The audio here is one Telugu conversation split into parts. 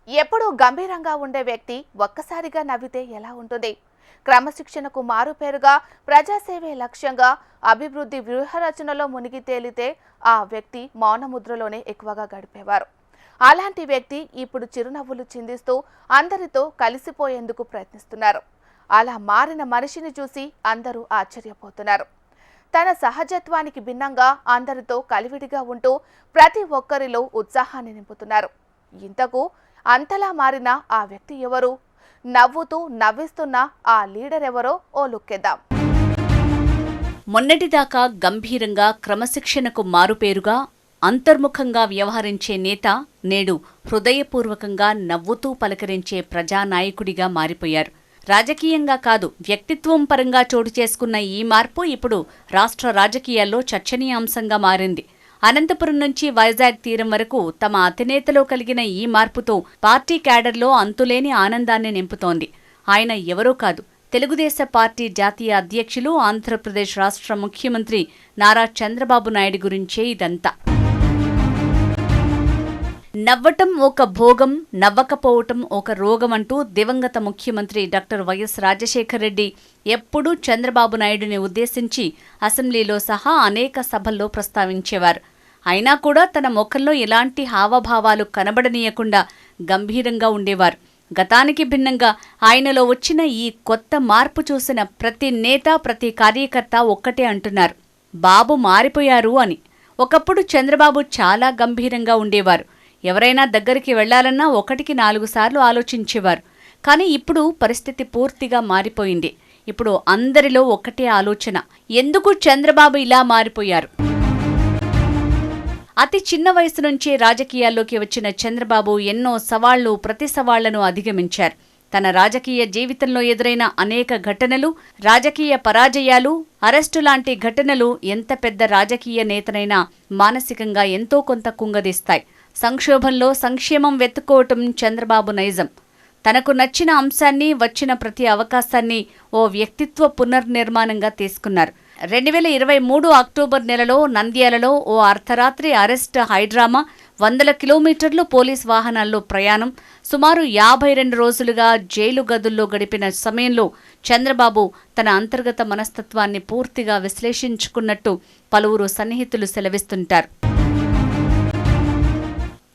ఎప్పుడూ గంభీరంగా ఉండే వ్యక్తి ఒక్కసారిగా నవ్వితే ఎలా ఉంటుంది? క్రమశిక్షణకు మారుపేరుగా ప్రజాసేవే లక్ష్యంగా అభివృద్ధి వ్యూహరచనలో మునిగి తేలితే ఆ వ్యక్తి మౌనముద్రలోనే ఎక్కువగా గడిపేవారు. అలాంటి వ్యక్తి ఇప్పుడు చిరునవ్వులు చిందిస్తూ అందరితో కలిసిపోయేందుకు ప్రయత్నిస్తున్నారు. అలా మారిన మనిషిని చూసి అందరూ ఆశ్చర్యపోతున్నారు. తన సహజత్వానికి భిన్నంగా అందరితో కలివిడిగా ఉంటూ ప్రతి ఒక్కరిలో ఉత్సాహాన్ని నింపుతున్నారు. ఇంతకు అంతలా మారిన ఆ వ్యక్తి ఎవరు? నవ్వుతూ నవ్విస్తున్న ఆ లీడర్ ఎవరో ఓ లుక్కేద్దాం. మొన్నటిదాకా గంభీరంగా క్రమశిక్షణకు మారుపేరుగా అంతర్ముఖంగా వ్యవహరించే నేత నేడు హృదయపూర్వకంగా నవ్వుతూ పలకరించే ప్రజానాయకుడిగా మారిపోయారు. రాజకీయంగా కాదు, వ్యక్తిత్వం పరంగా చోటు చేసుకున్న ఈ మార్పు ఇప్పుడు రాష్ట్ర రాజకీయాల్లో చర్చనీయాంశంగా మారింది. అనంతపురం నుంచి వైజాగ్ తీరం వరకు తమ అధినేతలో కలిగిన ఈ మార్పుతో పార్టీ క్యాడర్లో అంతులేని ఆనందాన్ని నింపుతోంది. ఆయన ఎవరో కాదు, తెలుగుదేశ పార్టీ జాతీయ అధ్యక్షులు, ఆంధ్రప్రదేశ్ రాష్ట్ర ముఖ్యమంత్రి నారా చంద్రబాబు నాయుడు గురించే ఇదంతా. నవ్వటం ఒక భోగం, నవ్వకపోవటం ఒక రోగం అంటూ దివంగత ముఖ్యమంత్రి డాక్టర్ వైఎస్ రాజశేఖర రెడ్డి ఎప్పుడూ చంద్రబాబు నాయుడిని ఉద్దేశించి అసెంబ్లీలో సహా అనేక సభల్లో ప్రస్తావించేవారు. అయినా కూడా తన ముఖంలో ఎలాంటి హావభావాలు కనబడనీయకుండా గంభీరంగా ఉండేవారు. గతానికి భిన్నంగా ఆయనలో వచ్చిన ఈ కొత్త మార్పు చూసిన ప్రతి నేత, ప్రతి కార్యకర్త ఒక్కటే అంటున్నారు: బాబు మారిపోయారు అని. ఒకప్పుడు చంద్రబాబు చాలా గంభీరంగా ఉండేవారు. ఎవరైనా దగ్గరికి వెళ్లాలన్నా 1-4 సార్లు ఆలోచించేవారు. కానీ ఇప్పుడు పరిస్థితి పూర్తిగా మారిపోయింది. ఇప్పుడు అందరిలో ఒక్కటే ఆలోచన: ఎందుకు చంద్రబాబు ఇలా మారిపోయారు? అతి చిన్న వయసు నుంచే రాజకీయాల్లోకి వచ్చిన చంద్రబాబు ఎన్నో సవాళ్లు, ప్రతి సవాళ్లను అధిగమించారు. తన రాజకీయ జీవితంలో ఎదురైన అనేక ఘటనలు, రాజకీయ పరాజయాలు, అరెస్టు లాంటి ఘటనలు ఎంత పెద్ద రాజకీయ నేతనైనా మానసికంగా ఎంతో కొంత కుంగదీస్తాయి. సంక్షోభంలో సంక్షేమం వెతుక్కోవటం చంద్రబాబు నైజం. తనకు నచ్చిన అంశాన్ని, వచ్చిన ప్రతి అవకాశాన్ని ఓ వ్యక్తిత్వ పునర్నిర్మాణంగా తీసుకున్నారు. 2023 అక్టోబర్ నెలలో నంద్యాలలో ఓ అర్ధరాత్రి అరెస్ట్, హైడ్రామా, 100 కిలోమీటర్లు పోలీస్ వాహనాల్లో ప్రయాణం, సుమారు 52 రోజులుగా జైలు గదుల్లో గడిపిన సమయంలో చంద్రబాబు తన అంతర్గత మనస్తత్వాన్ని పూర్తిగా విశ్లేషించుకున్నట్టు పలువురు సన్నిహితులు సెలవిస్తుంటారు.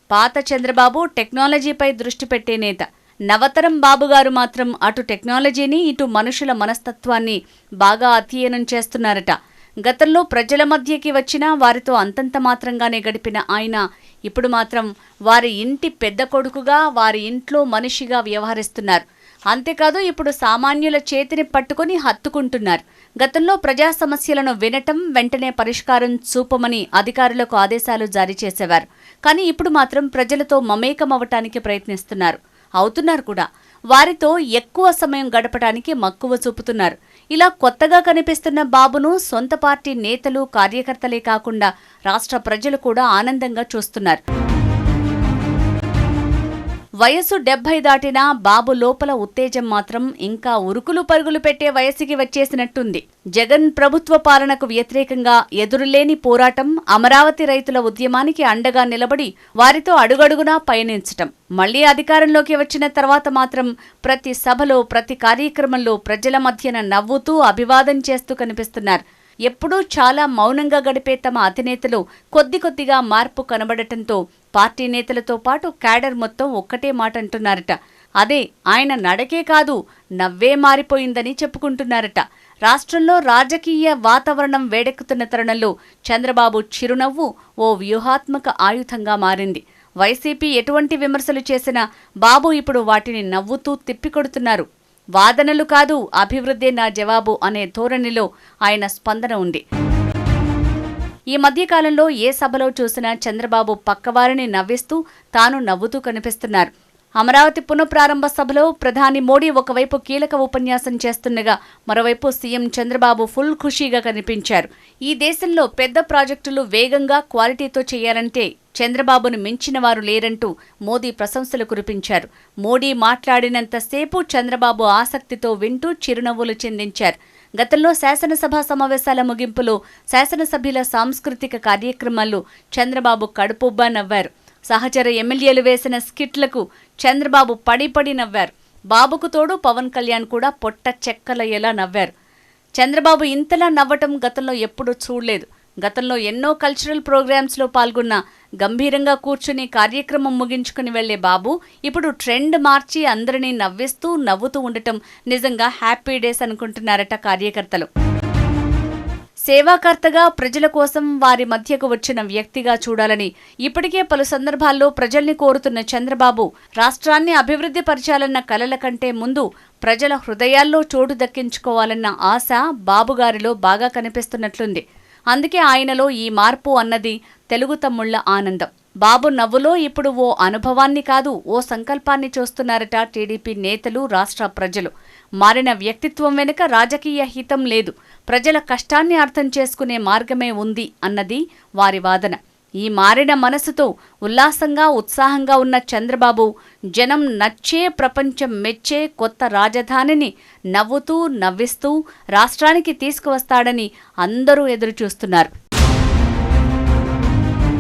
పాత చంద్రబాబు టెక్నాలజీపై దృష్టి పెట్టే నేత. నవతరం బాబుగారు మాత్రం అటు టెక్నాలజీని, ఇటు మనుషుల మనస్తత్వాన్ని బాగా అధ్యయనం చేస్తున్నారట. గతంలో ప్రజల మధ్యకి వచ్చినా వారితో అంతంత మాత్రంగానే గడిపిన ఆయన ఇప్పుడు మాత్రం వారి ఇంటి పెద్ద కొడుకుగా, వారి ఇంట్లో మనిషిగా వ్యవహరిస్తున్నారు. అంతేకాదు, ఇప్పుడు సామాన్యుల చేతిని పట్టుకుని హత్తుకుంటున్నారు. గతంలో ప్రజా సమస్యలను వినటం, వెంటనే పరిష్కారం చూపమని అధికారులకు ఆదేశాలు జారీ చేసేవారు. కానీ ఇప్పుడు మాత్రం ప్రజలతో మమేకమవటానికి ప్రయత్నిస్తున్నారు, అవుతున్నారు కూడా. వారితో ఎక్కువ సమయం గడపడానికి మక్కువ చూపుతున్నారు. ఇలా కొత్తగా కనిపిస్తున్న బాబును సొంత పార్టీ నేతలు, కార్యకర్తలే కాకుండా రాష్ట్ర ప్రజలు కూడా ఆనందంగా చూస్తున్నారు. వయసు 70 దాటినా బాబు లోపల ఉత్తేజం మాత్రం ఇంకా ఉరుకులు పరుగులు పెట్టే వయసుకి వచ్చేసినట్టుంది. జగన్ ప్రభుత్వ పాలనకు వ్యతిరేకంగా ఎదురులేని పోరాటం, అమరావతి రైతుల ఉద్యమానికి అండగా నిలబడి వారితో అడుగడుగునా పయనించటం. మళ్లీ అధికారంలోకి వచ్చిన తర్వాత మాత్రం ప్రతి సభలో, ప్రతి కార్యక్రమంలో ప్రజల మధ్యన నవ్వుతూ, అభివాదం చేస్తూ కనిపిస్తున్నారు. ఎప్పుడూ చాలా మౌనంగా గడిపే తమ అధినేతలో కొద్దిగా మార్పు కనబడటంతో పార్టీ నేతలతో పాటు క్యాడర్ మొత్తం ఒక్కటే మాట అంటున్నారట. అదే, ఆయన నడకే కాదు, నవ్వే మారిపోయిందని చెప్పుకుంటున్నారట. రాష్ట్రంలో రాజకీయ వాతావరణం వేడెక్కుతున్న తరుణంలో చంద్రబాబు చిరునవ్వు ఓ వ్యూహాత్మక ఆయుధంగా మారింది. వైసీపీ ఎటువంటి విమర్శలు చేసినా బాబు ఇప్పుడు వాటిని నవ్వుతూ తిప్పికొడుతున్నారు. వాదనలు కాదు, అభివృద్ధే నా జవాబు అనే ధోరణిలో ఆయన స్పందన ఉంది. ఈ మధ్యకాలంలో ఏ సభలో చూసినా చంద్రబాబు పక్కవారిని నవ్విస్తూ తాను నవ్వుతూ కనిపిస్తున్నారు. అమరావతి పునఃప్రారంభ సభలో ప్రధాని మోడీ ఒకవైపు కీలక ఉపన్యాసం చేస్తుండగా మరోవైపు సీఎం చంద్రబాబు ఫుల్ ఖుషీగా కనిపించారు. ఈ దేశంలో పెద్ద ప్రాజెక్టులు వేగంగా క్వాలిటీతో చేయాలంటే చంద్రబాబును మించిన వారు లేరంటూ మోదీ ప్రశంసలు కురిపించారు. మోడీ మాట్లాడినంతసేపు చంద్రబాబు ఆసక్తితో వింటూ చిరునవ్వులు చిందించారు. గతంలో శాసనసభ సమావేశాల ముగింపులో శాసనసభ్యుల సాంస్కృతిక కార్యక్రమాల్లో చంద్రబాబు కడుపుబ్బా నవ్వారు. సహచర ఎమ్మెల్యేలు వేసిన స్కిట్లకు చంద్రబాబు పడి నవ్వారు. బాబుకు తోడు పవన్ కళ్యాణ్ కూడా పొట్ట చెక్కలయ్యేలా నవ్వారు. చంద్రబాబు ఇంతలా నవ్వటం గతంలో ఎప్పుడూ చూడలేదు. గతంలో ఎన్నో కల్చరల్ ప్రోగ్రామ్స్లో పాల్గొన్న గంభీరంగా కూర్చుని కార్యక్రమం ముగించుకుని వెళ్లే బాబు ఇప్పుడు ట్రెండ్ మార్చి అందరినీ నవ్వుతూ ఉండటం నిజంగా హ్యాపీ డేస్ అనుకుంటున్నారట కార్యకర్తలు. సేవాకర్తగా ప్రజల కోసం వారి మధ్యకు వచ్చిన వ్యక్తిగా చూడాలని ఇప్పటికే పలు సందర్భాల్లో ప్రజల్ని కోరుతున్న చంద్రబాబు రాష్ట్రాన్ని అభివృద్ధి పరచాలన్న కలల కంటే ముందు ప్రజల హృదయాల్లో చోటు దక్కించుకోవాలన్న ఆశ బాబుగారిలో బాగా కనిపిస్తున్నట్లుంది. అందుకే ఆయనలో ఈ మార్పు అన్నది తెలుగు తమ్ముళ్ల ఆనందం. బాబు నవ్వులో ఇప్పుడు ఓ అనుభవాన్ని కాదు, ఓ సంకల్పాన్ని చూస్తున్నారట టీడీపీ నేతలు, రాష్ట్ర ప్రజలు. మారిన వ్యక్తిత్వం వెనుక రాజకీయ హితం లేదు, ప్రజల కష్టాన్ని అర్థం చేసుకునే మార్గమే ఉంది అన్నది వారి వాదన. ఈ మారిన మనసుతో ఉల్లాసంగా ఉత్సాహంగా ఉన్న చంద్రబాబు జనం నచ్చే, ప్రపంచం మెచ్చే కొత్త రాజధానిని నవ్వుతూ నవ్విస్తూ రాష్ట్రానికి తీసుకువస్తాడని అందరూ ఎదురుచూస్తున్నారు.